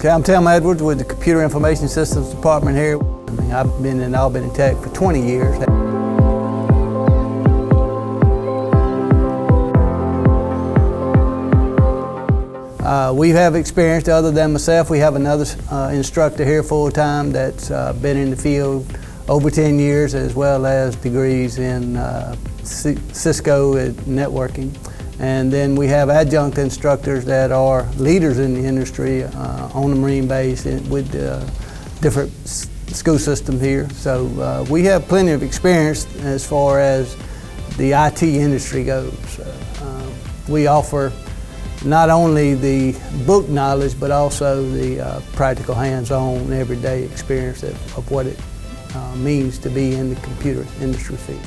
Okay, I'm Tim Edwards with the Computer Information Systems Department here. I've been in Albany Tech for 20 years. We have experience, other than myself, we have another instructor here full-time that's been in the field over 10 years, as well as degrees in Cisco networking. And then we have adjunct instructors that are leaders in the industry on the Marine base with different school systems here. So we have plenty of experience as far as the IT industry goes. We offer not only the book knowledge, but also the practical hands-on everyday experience of what it means to be in the computer industry field.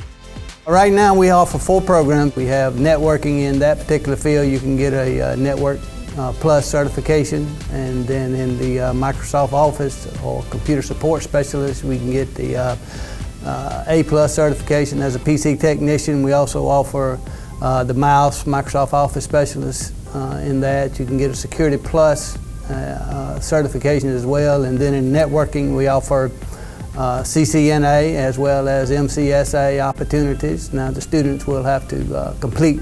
Right now we offer 4 programs. We have networking. In that particular field you can get a Network Plus certification, and then in the Microsoft Office or Computer Support Specialist we can get the A Plus certification as a PC technician. We also offer the mouse Microsoft Office Specialist. In that you can get a Security Plus certification as well, and then in networking we offer CCNA as well as MCSA opportunities. Now the students will have to complete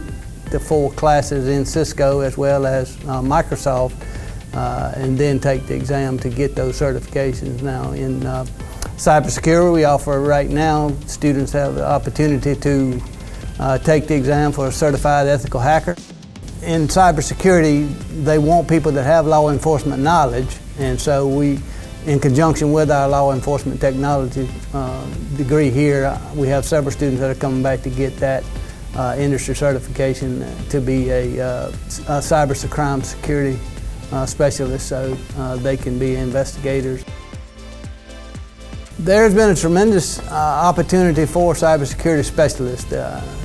the 4 classes in Cisco as well as Microsoft and then take the exam to get those certifications. Now in cybersecurity we offer right now, students have the opportunity to take the exam for a certified ethical hacker. In cybersecurity, they want people that have law enforcement knowledge, and so we, in conjunction with our law enforcement technology degree here, we have several students that are coming back to get that industry certification to be a cyber security specialist, so they can be investigators. There's been a tremendous opportunity for cybersecurity specialists,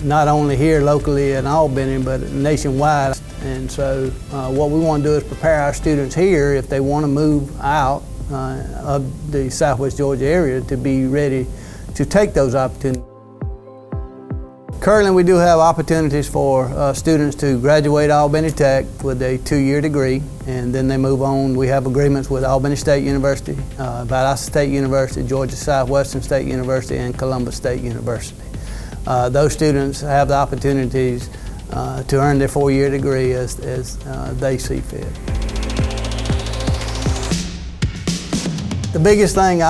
not only here locally in Albany, but nationwide. And so what we want to do is prepare our students here, if they want to move out of the Southwest Georgia area, to be ready to take those opportunities. Currently we do have opportunities for students to graduate Albany Tech with a 2-year degree, and then they move on. We have agreements with Albany State University, Valdosta State University, Georgia Southwestern State University, and Columbus State University. Those students have the opportunities to earn their 4-year degree as they see fit. The biggest thing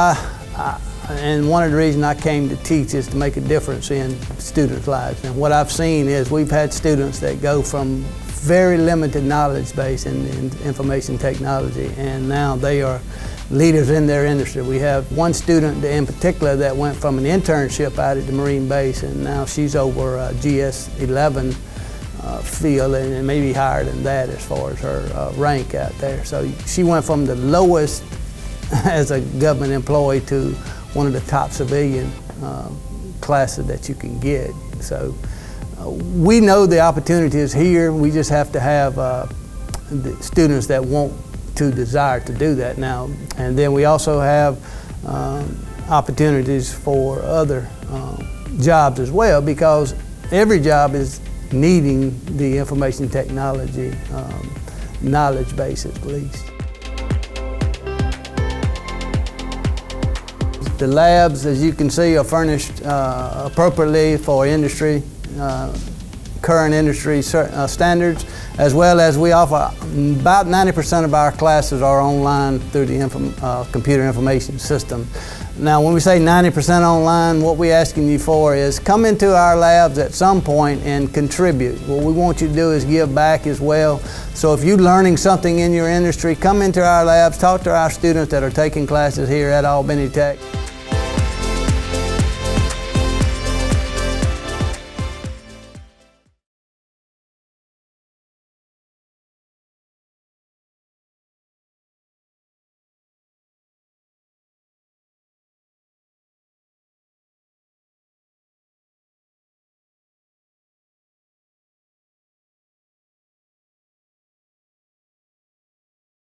and one of the reasons I came to teach is to make a difference in students' lives. And what I've seen is we've had students that go from very limited knowledge base in information technology, and now they are leaders in their industry. We have one student in particular that went from an internship out at the Marine base, and now she's over GS-11 field, and maybe higher than that as far as her rank out there. So she went from the lowest as a government employee to one of the top civilian classes that you can get. So we know the opportunity is here. We just have to have the students that want to desire to do that now. And then we also have opportunities for other jobs as well, because every job is needing the information technology knowledge base at least. The labs, as you can see, are furnished appropriately for industry, current industry standards, as well as we offer about 90% of our classes are online through the computer information system. Now, when we say 90% online, what we're asking you for is come into our labs at some point and contribute. What we want you to do is give back as well. So if you're learning something in your industry, come into our labs, talk to our students that are taking classes here at Albany Tech.